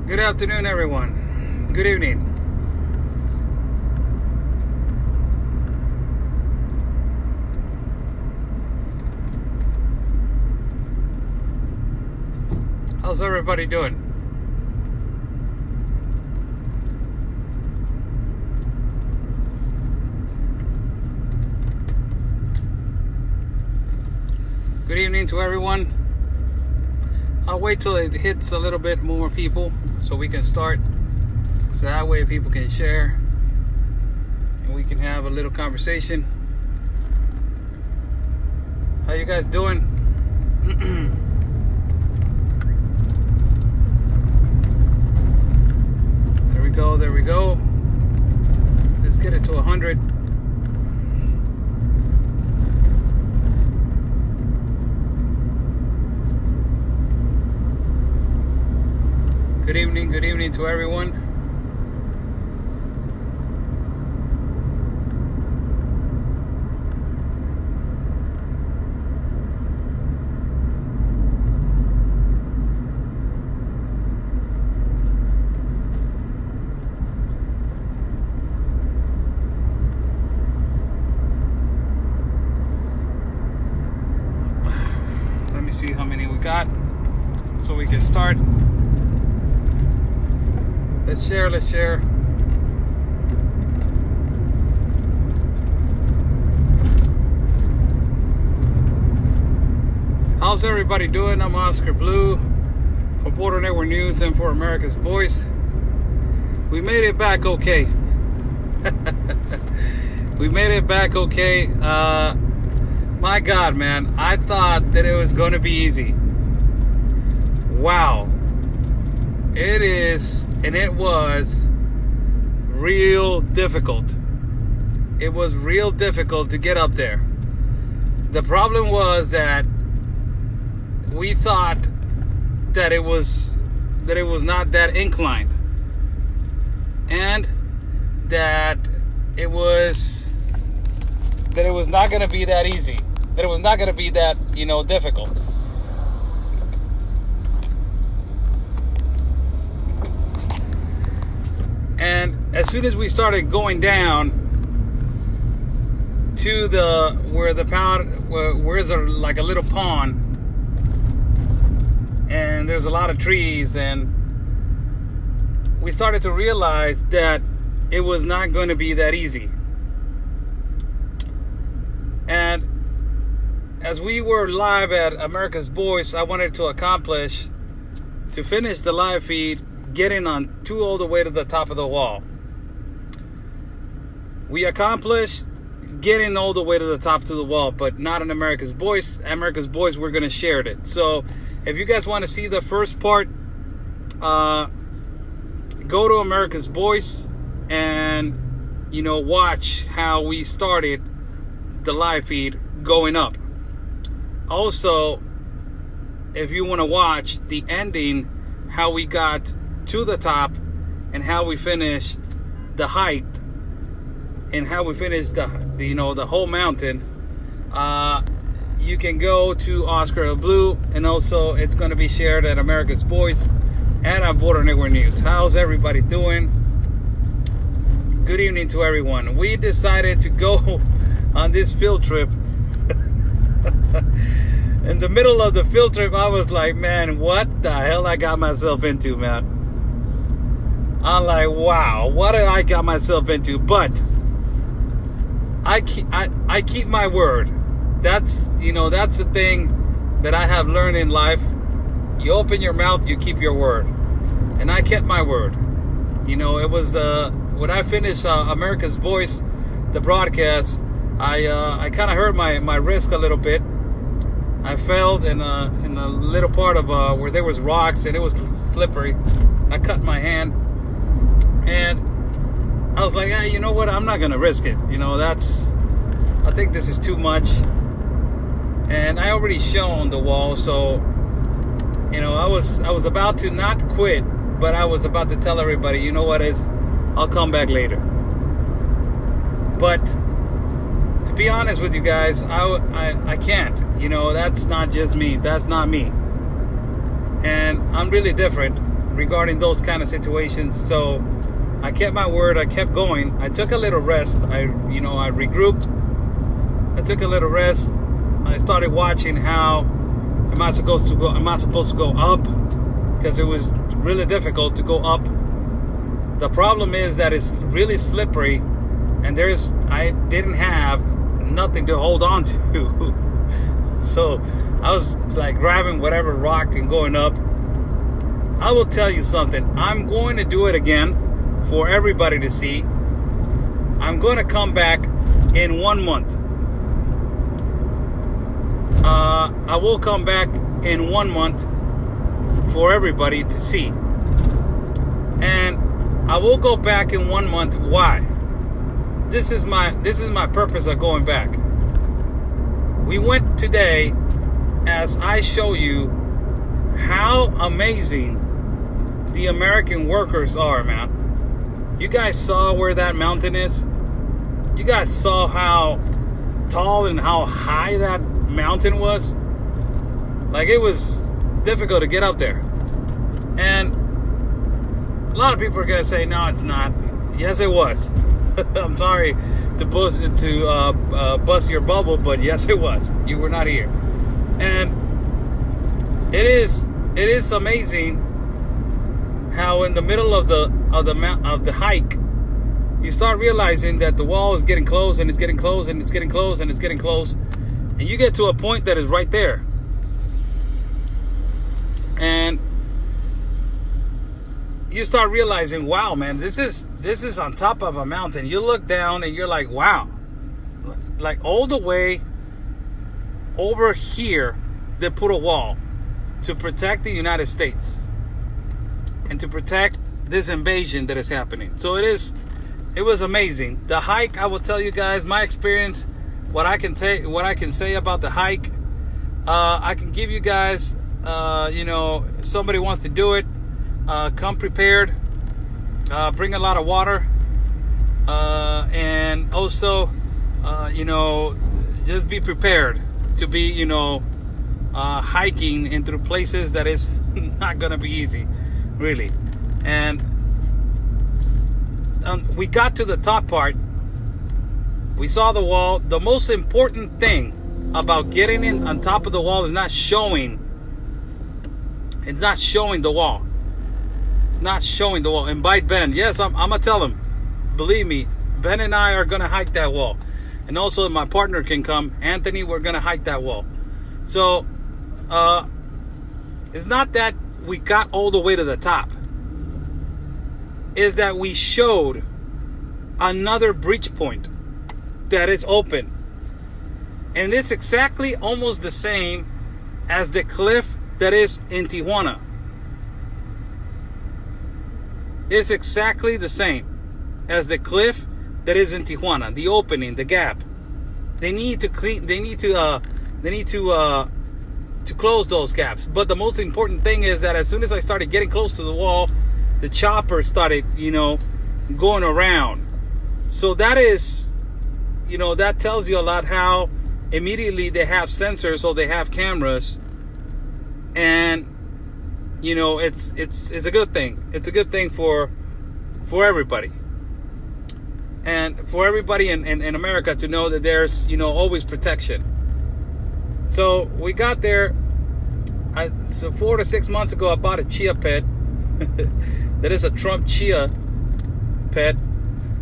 Good afternoon, everyone. Good evening. How's everybody doing? Good evening to everyone. I'll wait till it hits a little bit more people so we can start. So that way people can share and we can have a little conversation. How you guys doing? There we go. Let's get it to 100. Good evening to everyone. Let me see how many we got so we can start. Let's share. How's everybody doing? I'm Oscar Blue from Border Network News and for America's Voice. We made it back okay. We made it back okay. My God, man, I thought that it was going to be easy. Wow. It is, and it was real difficult. It was real difficult to get up there. The problem was that we thought that it was not that inclined, and that it was not going to be that easy. That it was not going to be that, difficult. And as soon as we started going down to where is like a little pond, and there's a lot of trees, and we started to realize that it was not going to be that easy. And as we were live at America's Voice, I wanted to finish the live feed getting on all the way to the top of the wall. We accomplished getting all the way to the top of the wall, but not in America's Voice. America's Voice, we're going to share it. So if you guys want to see the first part, go to America's Voice and, watch how we started the live feed going up. Also, if you want to watch the ending, how we got to the top and how we finished the hike and how we finished the whole mountain, you can go to Oscar Blue, and also it's going to be shared at America's Voice and at Border Network News. How's everybody doing? Good evening to everyone. We decided to go on this field trip. In the middle of the field trip, I was like, man, what the hell I got myself into, man? I'm like, wow, what did I got myself into? But I keep my word. That's the thing that I have learned in life. You open your mouth, you keep your word. And I kept my word. It was when I finished America's Voice, the broadcast, I kind of hurt my wrist a little bit. I fell in a little part of where there was rocks and it was slippery. I cut my hand, and I was like, you know what? I'm not gonna risk it. I think this is too much. And I already shown the wall, so I was about to not quit, but I was about to tell everybody, you know what is, I'll come back later. But to be honest with you guys, I can't. That's not just me. That's not me. And I'm really different. regarding those kind of situations. So I kept my word. I kept going. I took a little rest. I regrouped. I took a little rest. I started watching how am I supposed to go up, because it was really difficult to go up. The problem is that it's really slippery, and I didn't have nothing to hold on to. So I was like grabbing whatever rock and going up. I will tell you something. I'm going to do it again for everybody to see. I'm going to come back in 1 month. I will come back in 1 month for everybody to see. And I will go back in 1 month. Why? This is my purpose of going back. We went today as I show you how amazing the American workers are, man. You guys saw where that mountain is? You guys saw how tall and how high that mountain was? Like, it was difficult to get up there. And a lot of people are going to say, no, it's not. Yes, it was. I'm sorry to bust your bubble, but yes, it was. You were not here. And it is amazing how in the middle of the hike, you start realizing that the wall is getting close, and it's getting close, and it's getting close, and it's getting close, and you get to a point that is right there, and you start realizing, wow, man, this is on top of a mountain. You look down and you're like, wow, like all the way over here, they put a wall to protect the United States and to protect this invasion that is happening. So it was amazing. The hike, I will tell you guys my experience, what I can say about the hike. I can give you guys, if somebody wants to do it, come prepared. Bring a lot of water, and also, just be prepared to be, hiking into places that is not gonna be easy, really. And we got to the top part. We saw the wall. The most important thing about getting in on top of the wall is not showing. It's not showing the wall. It's not showing the wall. Invite Ben. Yes, I'm gonna tell him. Believe me, Ben and I are gonna hike that wall, and also my partner can come. Anthony, we're gonna hike that wall. So, it's not that we got all the way to the top. Is that we showed another breach point that is open, and it's exactly almost the same as the cliff that is in Tijuana. It's exactly the same as the cliff that is in Tijuana. The opening, the gap. They need to clean. They need to close those gaps. But the most important thing is that as soon as I started getting close to the wall, the chopper started, going around. So that is, that tells you a lot how immediately they have sensors, so they have cameras, and it's a good thing. It's a good thing for everybody, and for everybody in America to know that there's always protection. So we got there. So 4 to 6 months ago, I bought a chia pet. That is a Trump chia pet.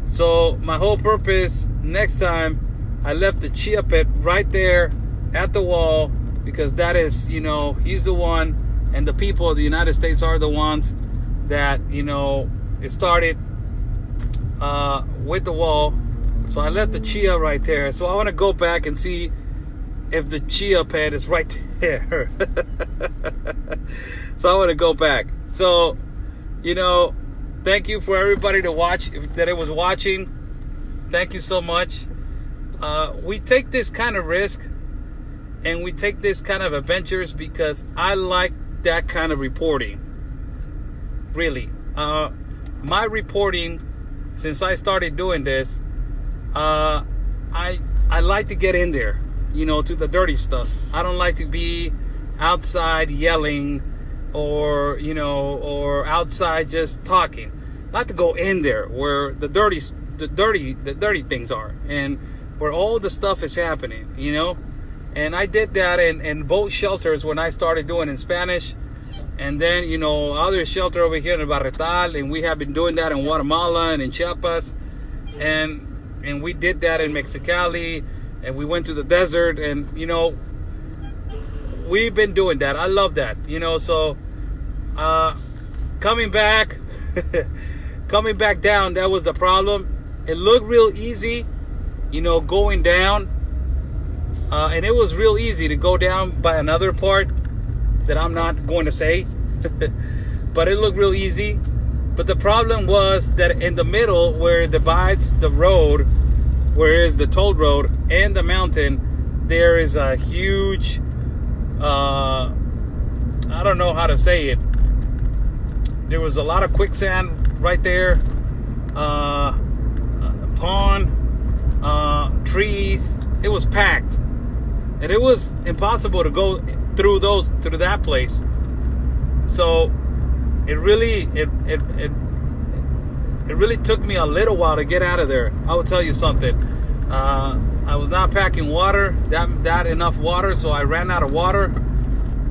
So my whole purpose, next time, I left the chia pet right there at the wall, because that is, he's the one, and the people of the United States are the ones that, it started with the wall. So I left the chia right there. So I want to go back and see if the chia pet is right there. So I want to go back. So, thank you for everybody to watch, that it was watching. Thank you so much. We take this kind of risk, and we take this kind of adventures because I like that kind of reporting. Really. My reporting, since I started doing this, I like to get in there, to the dirty stuff. I don't like to be outside yelling or or outside just talking. Not to go in there where the dirty things are, and where all the stuff is happening, And I did that in both shelters when I started doing in Spanish. And then, other shelter over here in Barretal, and we have been doing that in Guatemala and in Chiapas. And we did that in Mexicali, and we went to the desert, and, we've been doing that. I love that, so coming back, coming back down, that was the problem. It looked real easy, going down. And it was real easy to go down by another part that I'm not going to say. But it looked real easy. But the problem was that in the middle, where it divides the road, where is the toll road and the mountain, there is a huge, I don't know how to say it. There was a lot of quicksand right there. Pond, trees. It was packed. And it was impossible to go through that place. So it really took me a little while to get out of there. I will tell you something. I was not packing water, that enough water, so I ran out of water.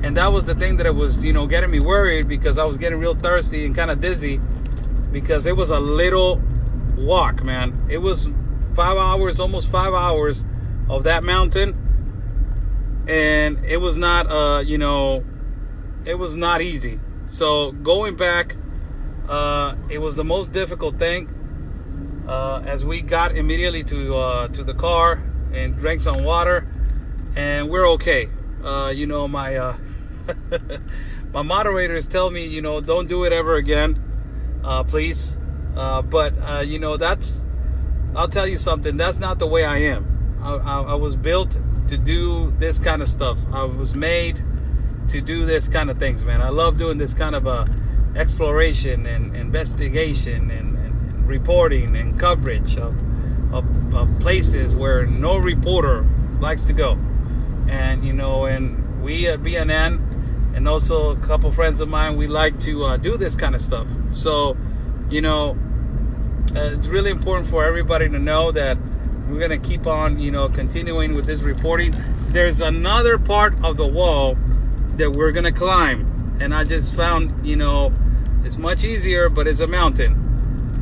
And that was the thing that it was, getting me worried, because I was getting real thirsty and kind of dizzy, because it was a little walk, man. It was 5 hours, almost 5 hours of that mountain. And it was not, it was not easy. So going back, it was the most difficult thing. As we got immediately to the car and drank some water, and we're okay. My my moderators tell me, don't do it ever again, please. But I'll tell you something. That's not the way I am. I was built to do this kind of stuff. I was made to do this kind of things, man. I love doing this kind of exploration and investigation and reporting and coverage of places where no reporter likes to go. And and we at BNN, and also a couple friends of mine, we like to do this kind of stuff. So it's really important for everybody to know that we're going to keep on, continuing with this reporting. There's another part of the wall that we're going to climb. And I just found, it's much easier, but it's a mountain.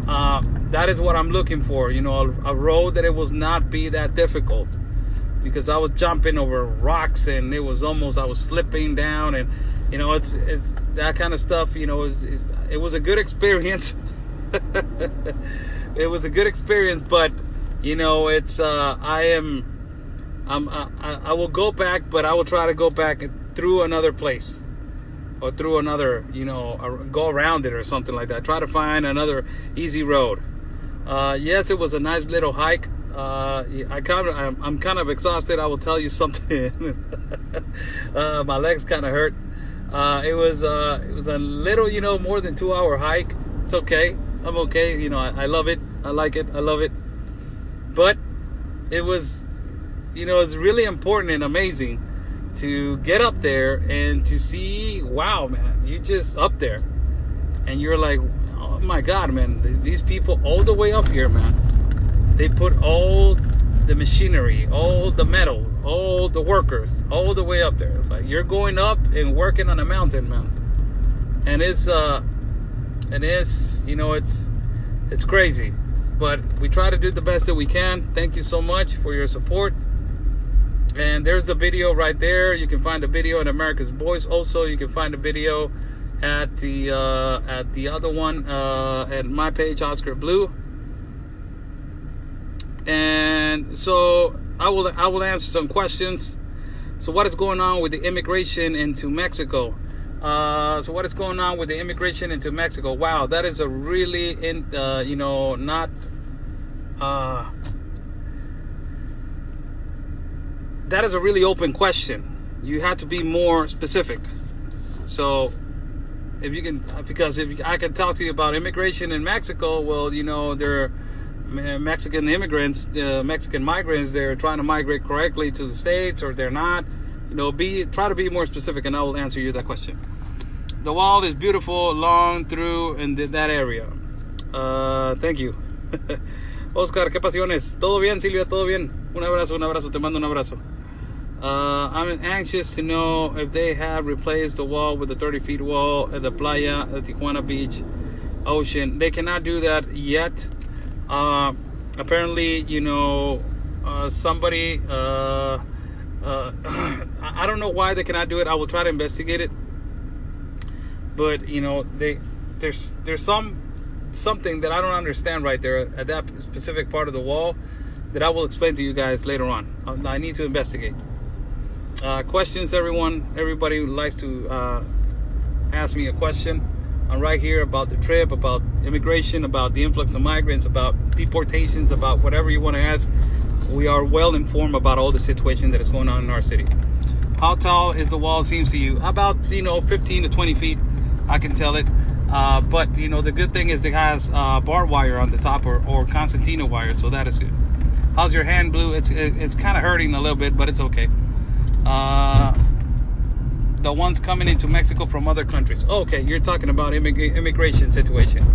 That is what I'm looking for, a road that it will not be that difficult. Because I was jumping over rocks, and it was almost, I was slipping down. And, it's that kind of stuff, it was a good experience. It was a good experience, but it's I will go back, but I will try to go back through another place, or through another, go around it or something like that. Try to find another easy road. Yes, it was a nice little hike. I'm kind of exhausted. I will tell you something. My legs kind of hurt. It was a little, more than 2 hour hike. It's okay. I'm okay. I love it. I like it. I love it. But it was, it's really important and amazing to get up there and to see, wow, man, you just up there. And you're like, oh my God, man, these people all the way up here, man, they put all the machinery, all the metal, all the workers, all the way up there. Like, you're going up and working on a mountain, man. And it's crazy. But we try to do the best that we can. Thank you so much for your support. And there's the video right there. You can find the video in America's Voice. Also, you can find the video at the other one, at my page, Oscar Blue. And so I will answer some questions. So what is going on with the immigration into Mexico? So what is going on with the immigration into Mexico? Wow, that is a really that is a really open question. You have to be more specific. So if you can, because if I can talk to you about immigration in Mexico, well, there are Mexican immigrants, Mexican migrants. They're trying to migrate correctly to the States, or they're not. Try to be more specific, and I will answer you that question. The wall is beautiful, long through in that area. Thank you. Oscar, ¿qué pasiones? ¿Todo bien, Silvia? ¿Todo bien? Un abrazo, te mando un abrazo. I'm anxious to know if they have replaced the wall with the 30-feet wall at the playa at Tijuana Beach Ocean. They cannot do that yet. Apparently, somebody, I don't know why they cannot do it. I will try to investigate it. But, there's something that I don't understand right there at that specific part of the wall that I will explain to you guys later on. I need to investigate. Questions, everyone. Everybody likes to ask me a question. I'm right here about the trip, about immigration, about the influx of migrants, about deportations, about whatever you want to ask. We are well informed about all the situation that is going on in our city. How tall is the wall seems to you? About, 15 to 20 feet. I can tell it. But, the good thing is it has barbed wire on the top or concertina wire, so that is good. How's your hand, Blue? It's kind of hurting a little bit, but it's okay. The ones coming into Mexico from other countries. Okay, you're talking about immigration situation.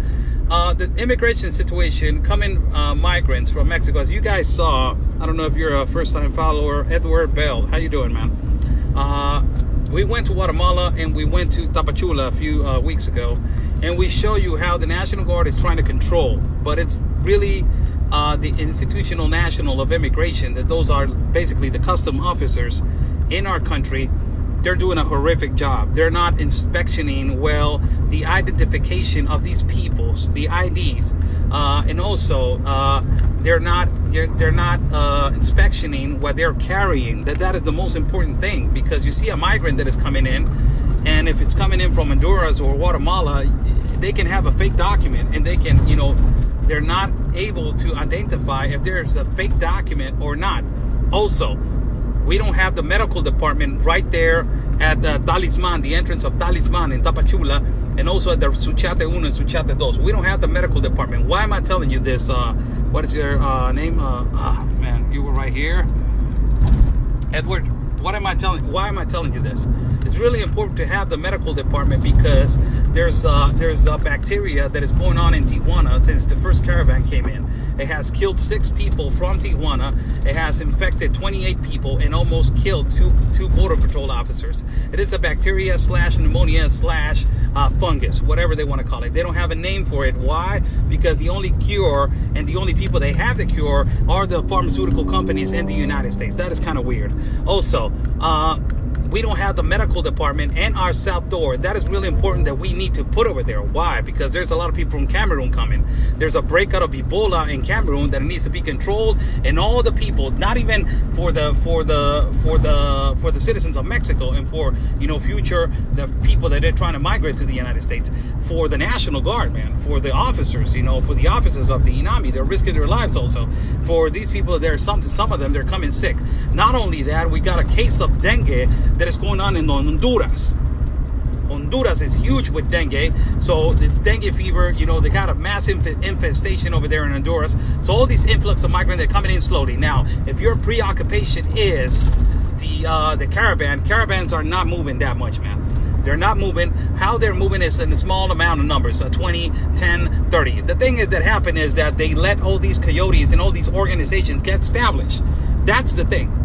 The immigration situation, coming migrants from Mexico, as you guys saw, I don't know if you're a first-time follower, Edward Bell. How you doing, man? We went to Guatemala and we went to Tapachula a few weeks ago, and we show you how the National Guard is trying to control, but it's really the Institutional National of Immigration, that those are basically the custom officers in our country. They're doing a horrific job. They're not inspectioning well the identification of these peoples, the IDs, and also they're not inspectioning what they're carrying. That is the most important thing, because you see a migrant that is coming in, and if it's coming in from Honduras or Guatemala, they can have a fake document, and they can, they're not able to identify if there's a fake document or not. Also, we don't have the medical department right there at Talisman, the entrance of Talisman in Tapachula, and also at the Suchate 1 and Suchate 2. We don't have the medical department. Why am I telling you this? What is your name? Man, you were right here. Edward, why am I telling you this? It's really important to have the medical department, because there's a bacteria that is going on in Tijuana since the first caravan came in. It has killed 6 people from Tijuana. It has infected 28 people and almost killed two Border Patrol officers. It is a bacteria / pneumonia / fungus, whatever they want to call it. They don't have a name for it. Why? Because the only cure and the only people they have the cure are the pharmaceutical companies in the United States. That is kind of weird. Also, we don't have the medical department and our south door. That is really important that we need to put over there. Why? Because there's a lot of people from Cameroon coming. There's a breakout of Ebola in Cameroon that needs to be controlled, and all the people, not even for the citizens of Mexico and for the people that are trying to migrate to the United States, for the National Guard, man, for the officers, for the officers of the INAMI, they're risking their lives also. For these people, some of them, they're coming sick. Not only that, we got a case of dengue that is going on in Honduras. Honduras is huge with dengue, so it's dengue fever. They got a massive infestation over there in Honduras. So all these influx of migrants, they're coming in slowly. Now, if your preoccupation is the caravans are not moving that much, man. They're not moving. How they're moving is in a small amount of numbers, 20, 10, 30. The thing that happened is that they let all these coyotes and all these organizations get established. That's the thing.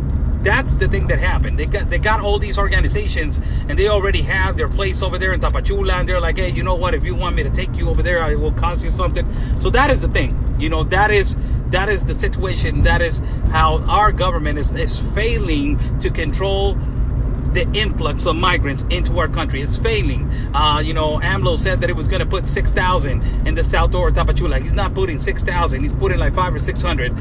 That's the thing that happened. They got all these organizations, and they already have their place over there in Tapachula, and they're like, hey, you know what? If you want me to take you over there, I will cost you something. So that is the thing. That is the situation. That is how our government is failing to control the influx of migrants into our country. It's failing. AMLO said that it was going to put 6,000 in the south door of Tapachula. He's not putting 6,000. He's putting like 500 or 600.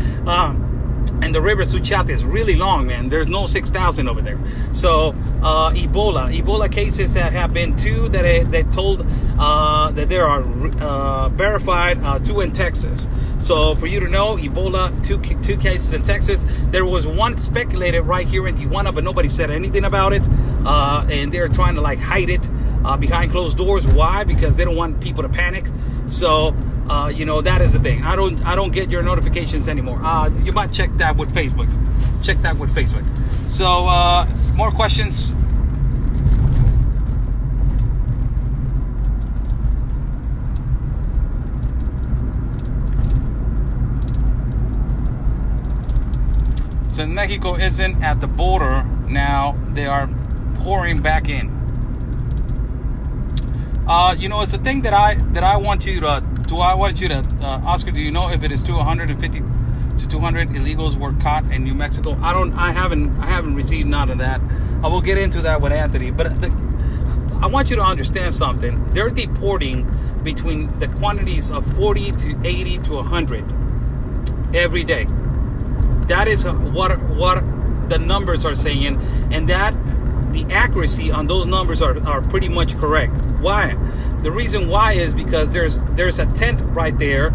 And the river Suchate is really long, man. There's no 6,000 over there. So Ebola cases that have been 2 that told that there are verified 2 in Texas. So for you to know, Ebola, 2 cases in Texas. There was 1 speculated right here in Tijuana, but nobody said anything about it. And they're trying to hide it behind closed doors. Why? Because they don't want people to panic. So that is the thing. I don't get your notifications anymore. You might check that with Facebook. So more questions. Since Mexico isn't at the border now, they are pouring back in. It's a thing that I want you to Oscar, do you know if it is 250 to 200 illegals were caught in New Mexico? I haven't received none of that. I will get into that with Anthony, but I want you to understand something. They're deporting between the quantities of 40 to 80 to 100 every day. That is what the numbers are saying, and that the accuracy on those numbers are pretty much correct. Why? The reason why is because there's a tent right there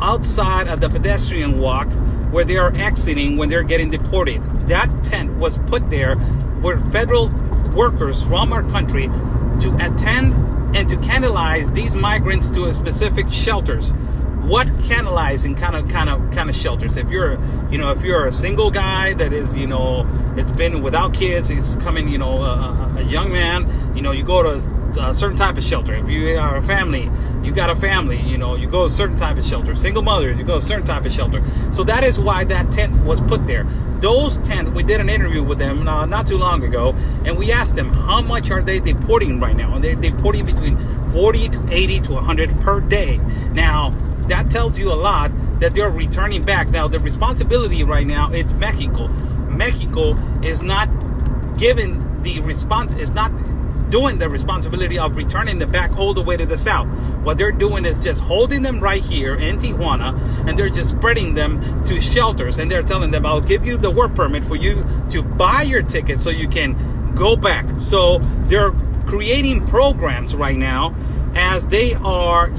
outside of the pedestrian walk where they are exiting when they're getting deported. That tent was put there where federal workers from our country to attend and to canalize these migrants to a specific shelters. What canalizing kind of shelters? If you're a single guy that is, it's been without kids, he's coming, a young man, you go to a certain type of shelter. If you are a family, you got a family, you go to a certain type of shelter. Single mothers, you go to a certain type of shelter. So that is why that tent was put there. Those tents, we did an interview with them not too long ago, and we asked them how much are they deporting right now, and they're deporting between 40 to 80 to 100 per day. Now, that tells you a lot that they're returning back. Now, the responsibility right now is Mexico. Mexico is not given the response, is not doing the responsibility of returning them back all the way to the south. What they're doing is just holding them right here in Tijuana, and they're just spreading them to shelters, and they're telling them, I'll give you the work permit for you to buy your ticket so you can go back. So they're creating programs right now as they are,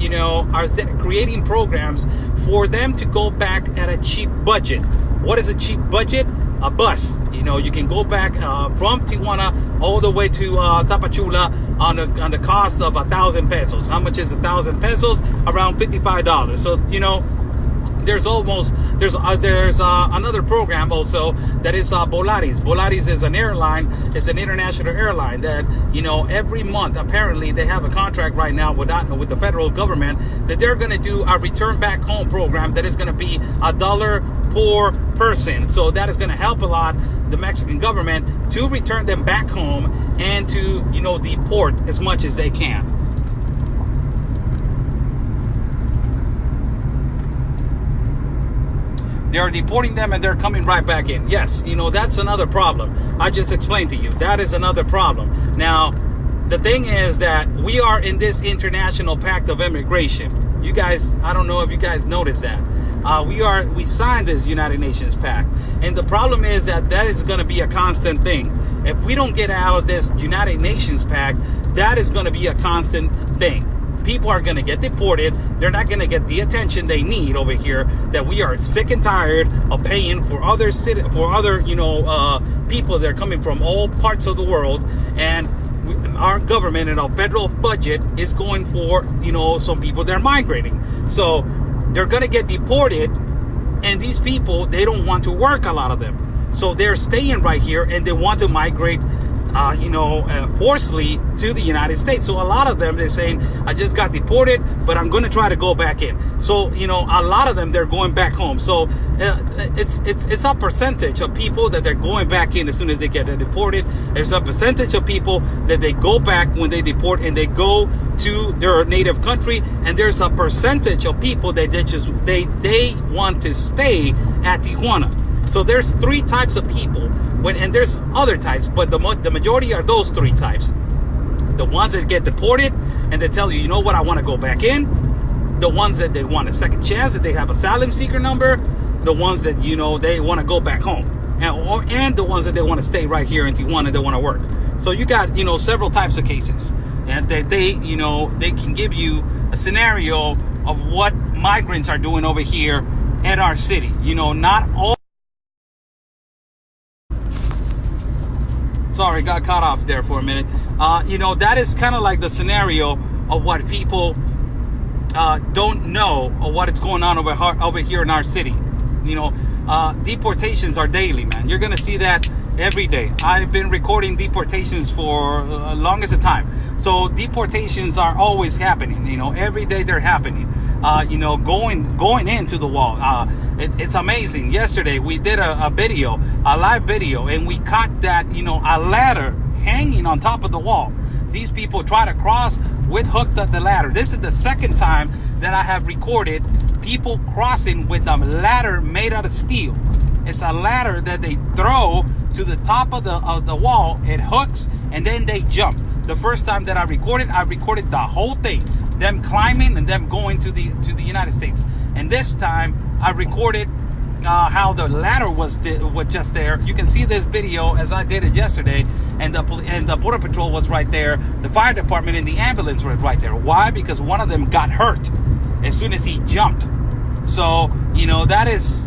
creating programs for them to go back at a cheap budget. What is a cheap budget? A bus. You can go back from Tijuana all the way to Tapachula on the cost of 1,000 pesos. How much is 1,000 pesos? Around $55. So there's another program also that is Volaris. Volaris is an airline. It's an international airline that every month apparently they have a contract right now with the federal government that they're going to do a return back home program that is going to be $1 per person. So that is going to help a lot the Mexican government to return them back home and to deport as much as they can. They're deporting them and they're coming right back in. Yes, that's another problem. I just explained to you. That is another problem. Now, the thing is that we are in this international pact of immigration. You guys, I don't know if you guys noticed that. We signed this United Nations pact. And the problem is that is going to be a constant thing. If we don't get out of this United Nations pact, that is going to be a constant thing. People are going to get deported. They're not going to get the attention they need over here. That we are sick and tired of paying for other people that are coming from all parts of the world, and our government and our federal budget is going for some people that are migrating. So they're going to get deported, and these people, they don't want to work, a lot of them. So they're staying right here, and they want to migrate forcibly to the United States. So a lot of them, they're saying, I just got deported, but I'm going to try to go back in. So, a lot of them, they're going back home. So it's a percentage of people that they're going back in as soon as they get deported. There's a percentage of people that they go back when they deport and they go to their native country. And there's a percentage of people that they want to stay at Tijuana. So there's three types of people. And there's other types, but the majority are those three types. The ones that get deported and they tell you, what, I want to go back in. The ones that they want a second chance, that they have asylum seeker number. The ones that, they want to go back home. And the ones that they want to stay right here in Tijuana, they want to work. So you got, several types of cases. And they can give you a scenario of what migrants are doing over here at our city. Not all. Sorry, got caught off there for a minute. That is kind of like the scenario of what people don't know or what is going on over here in our city. Deportations are daily, man. You're going to see that every day. I've been recording deportations for longest of time. So deportations are always happening. Every day they're happening. Going into the wall. It's amazing. Yesterday we did a video, a live video, and we caught that, a ladder hanging on top of the wall. These people try to cross with hooked up the ladder. This is the second time that I have recorded people crossing with a ladder made out of steel. It's a ladder that they throw to the top of the wall. It hooks and then they jump. The first time that I recorded the whole thing, them climbing and them going to the United States. And this time I recorded how the ladder was just there. You can see this video as I did it yesterday, and the Border Patrol was right there. The fire department and the ambulance were right there. Why? Because one of them got hurt as soon as he jumped. So that is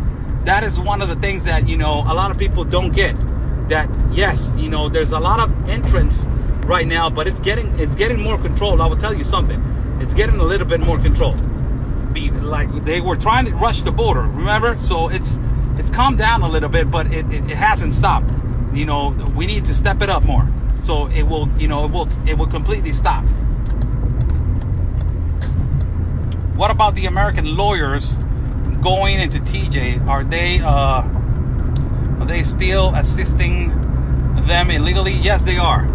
one of the things that a lot of people don't get. That yes, there's a lot of entrance right now, but it's getting more controlled. I will tell you something. It's getting a little bit more controlled. Like they were trying to rush the border, remember? So it's calmed down a little bit, but it hasn't stopped. We need to step it up more, so it will completely stop. What about the American lawyers going into TJ? Are they still assisting them illegally? Yes, they are.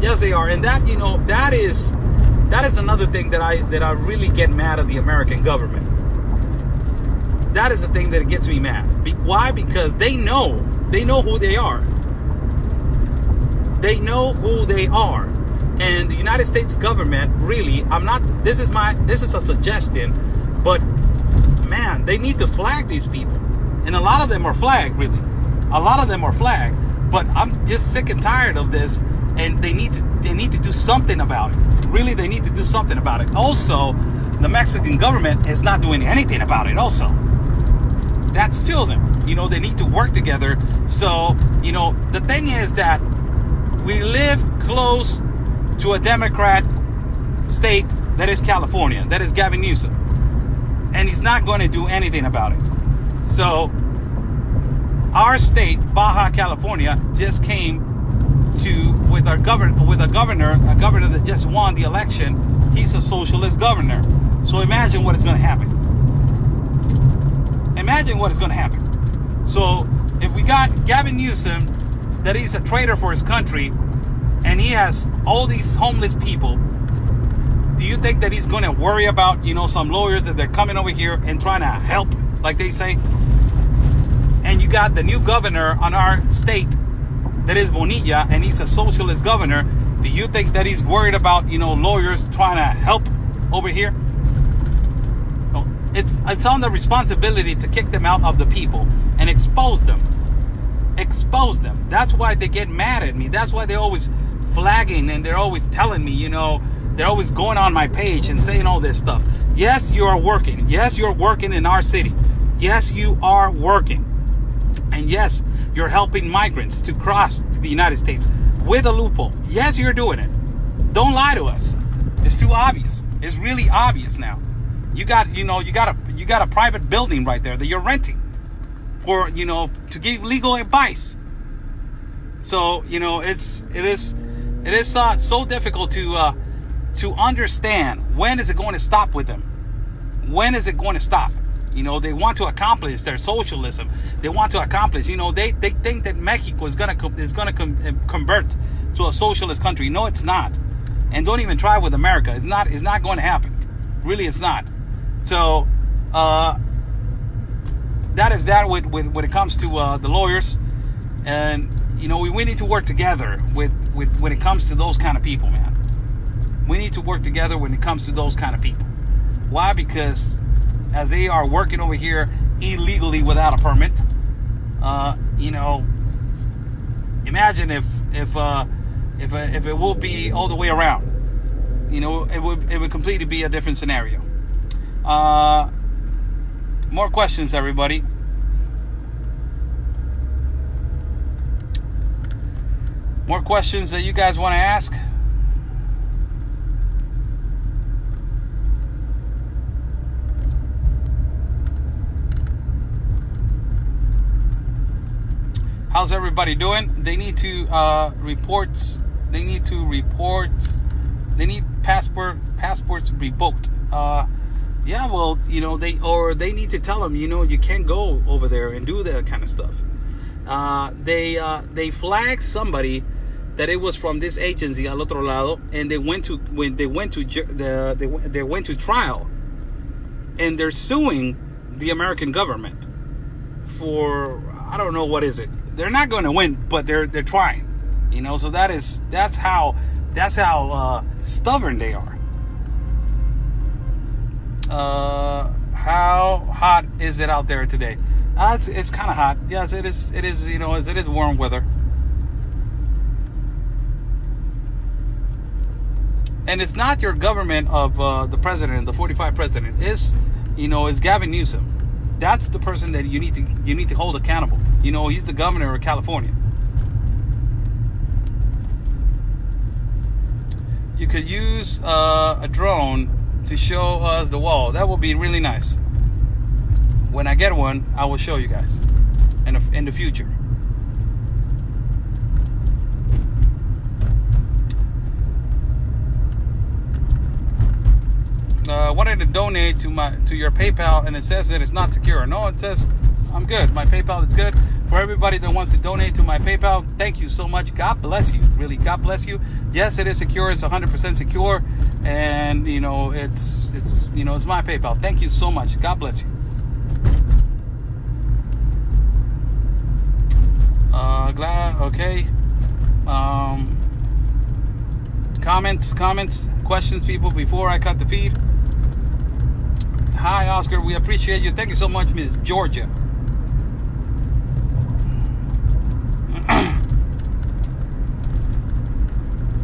Yes, they are. And that is another thing that I really get mad at the American government. That is the thing that gets me mad. Why? Because they know who they are. They know who they are. And the United States government, really, this is a suggestion, but man, they need to flag these people. And a lot of them are flagged, really. A lot of them are flagged, but I'm just sick and tired of this, and they need to do something about it. Really, they need to do something about it. Also, the Mexican government is not doing anything about it also. That's still them. They need to work together. So, the thing is that we live close to a Democrat state that is California, that is Gavin Newsom. And he's not going to do anything about it. So, our state, Baja California, just came with a governor that just won the election. He's a socialist governor. So imagine what is going to happen. Imagine what is going to happen. So if we got Gavin Newsom, that he's a traitor for his country, and he has all these homeless people, do you think that he's going to worry about, some lawyers that they're coming over here and trying to help, like they say? And you got the new governor on our state, that is Bonilla, and he's a socialist governor. Do you think that he's worried about, lawyers trying to help over here? No, it's on the responsibility to kick them out of the people and expose them. Expose them. That's why they get mad at me. That's why they're always flagging, and they're always telling me, they're always going on my page and saying all this stuff. Yes, you are working. Yes, you're working in our city. Yes, you are working. And yes, you're helping migrants to cross to the United States with a loophole. Yes, you're doing it. Don't lie to us. It's too obvious. It's really obvious now. You got a private building right there that you're renting for, to give legal advice. So, it is so difficult to understand, when is it going to stop with them? When is it going to stop? They want to accomplish their socialism. They want to accomplish. They think that Mexico is gonna convert to a socialist country. No, it's not. And don't even try with America. It's not going to happen. Really, it's not. So that is that when it comes to the lawyers, and we need to work together with when it comes to those kind of people, man. We need to work together when it comes to those kind of people. Why? Because as they are working over here illegally without a permit, imagine if it will be all the way around. It would completely be a different scenario. More questions, everybody. More questions that you guys want to ask? How's everybody doing? They need to reports. They need to report. They need passports revoked. Yeah, well, they need to tell them, you can't go over there and do that kind of stuff. They flagged somebody that it was from this agency al otro lado, and they went to trial, and they're suing the American government for, I don't know what is it. They're not going to win, but they're trying. So that's how stubborn they are. How hot is it out there today? It's kind of hot. Yes, it is. It is. It is warm weather. And it's not your government of the president, the 45 president. Is Gavin Newsom. That's the person that you need to hold accountable. He's the governor of California. You could use a drone to show us the wall. That would be really nice. When I get one, I will show you guys in the future. Wanted to donate to your PayPal, and it says that it's not secure. No, it says I'm good. My PayPal is good. For everybody that wants to donate to my PayPal, thank you so much. God bless you. Really, God bless you. Yes, it is secure. It's 100% secure, and it's my PayPal. Thank you so much. God bless you. Glad. Okay. Comments, questions, people, before I cut the feed. Hi, Oscar. We appreciate you. Thank you so much, Miss Georgia.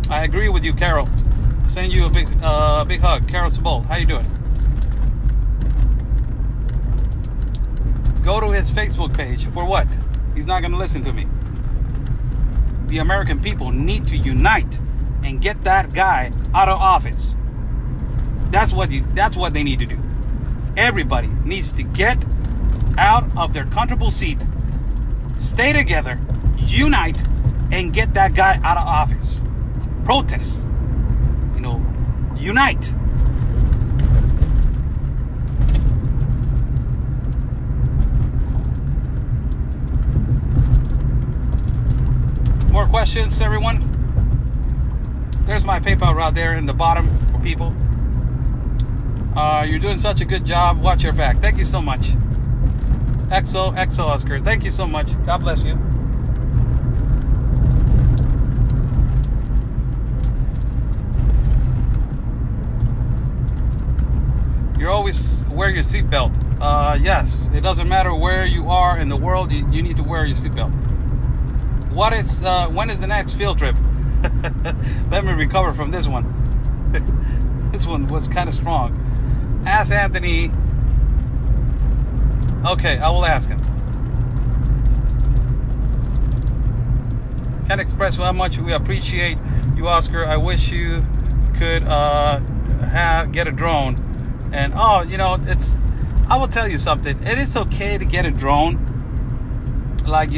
I agree with you, Carol. Send you a big hug. Carol Sabold, how you doing? Go to his Facebook page. For what? He's not going to listen to me. The American people need to unite and get that guy out of office. That's what they need to do. Everybody needs to get out of their comfortable seat, stay together, unite, and get that guy out of office. Protest. Unite. More questions, everyone? There's my PayPal right there in the bottom for people. You're doing such a good job. Watch your back. Thank you so much. XO Oscar. Thank you so much. God bless you. You always wear your seatbelt. Yes, it doesn't matter where you are in the world. You need to wear your seatbelt. When is the next field trip? Let me recover from this one. This one was kind of strong. Ask Anthony. Okay, I will ask him. Can't express how much we appreciate you, Oscar. I wish you could get a drone. And I will tell you something. It is okay to get a drone. Like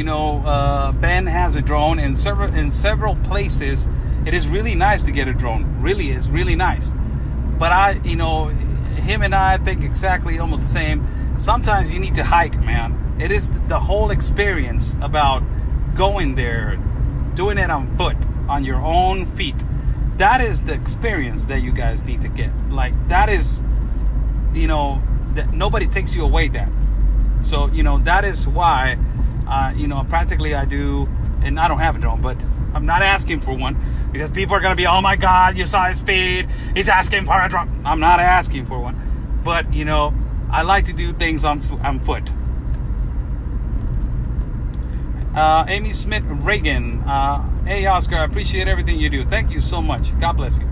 Ben has a drone in several places. It is really nice to get a drone. Really is really nice. But him and I think exactly almost the same. Sometimes you need to hike, man. It is the whole experience about going there, doing it on foot, on your own feet. That is the experience that you guys need to get. Like that is, that nobody takes you away that. So that is why, practically I do, and I don't have a drone, but I'm not asking for one. Because people are going to be, oh my God, you saw his feed. He's asking for a drone. I'm not asking for one. But, I like to do things on foot. Amy Smith Reagan. Hey, Oscar, I appreciate everything you do. Thank you so much. God bless you.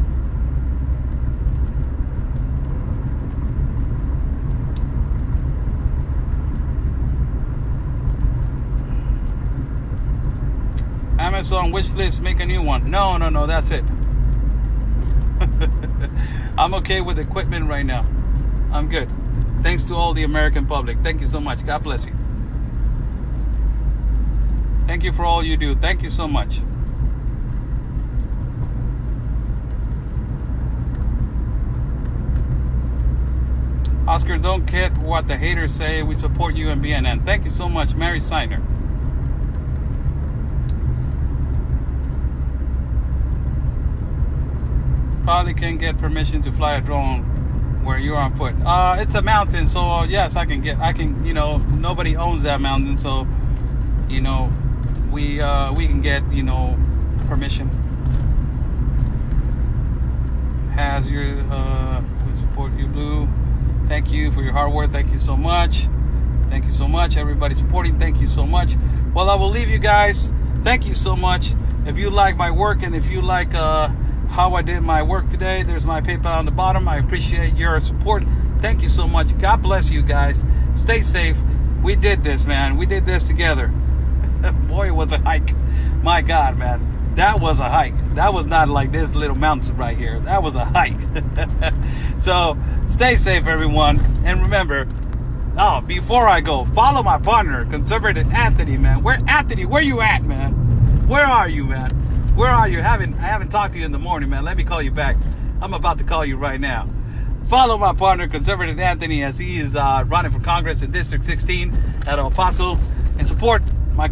Amazon wish list, make a new one. No, that's it. I'm okay with equipment right now. I'm good. Thanks to all the American public. Thank you so much. God bless you. Thank you for all you do. Thank you so much. Oscar, don't get what the haters say. We support you and BNN. Thank you so much, Mary Signer. Probably can get permission to fly a drone where you're on foot. It's a mountain, so yes, I can, nobody owns that mountain, so, we can get, permission. Has your, we support you, Blue. Thank you for your hard work. Thank you so much. Thank you so much. Everybody supporting. Thank you so much. Well, I will leave you guys. Thank you so much. If you like my work and if you like how I did my work today, there's my PayPal on the bottom. I appreciate your support. Thank you so much. God bless you guys. Stay safe. We did this, man. We did this together. Boy, it was a hike. My God, man. That was a hike. That was not like this little mountain right here. That was a hike. So stay safe, everyone. And remember, before I go, follow my partner, Conservative Anthony, man. Anthony, where you at, man? Where are you, man? Where are you? I haven't talked to you in the morning, man. Let me call you back. I'm about to call you right now. Follow my partner, Conservative Anthony, as he is running for Congress in District 16 at El Paso, and support my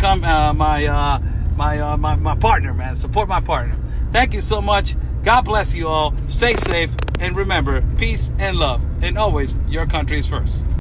partner, man. Support my partner. Thank you so much. God bless you all. Stay safe. And remember, peace and love. And always, your country is first.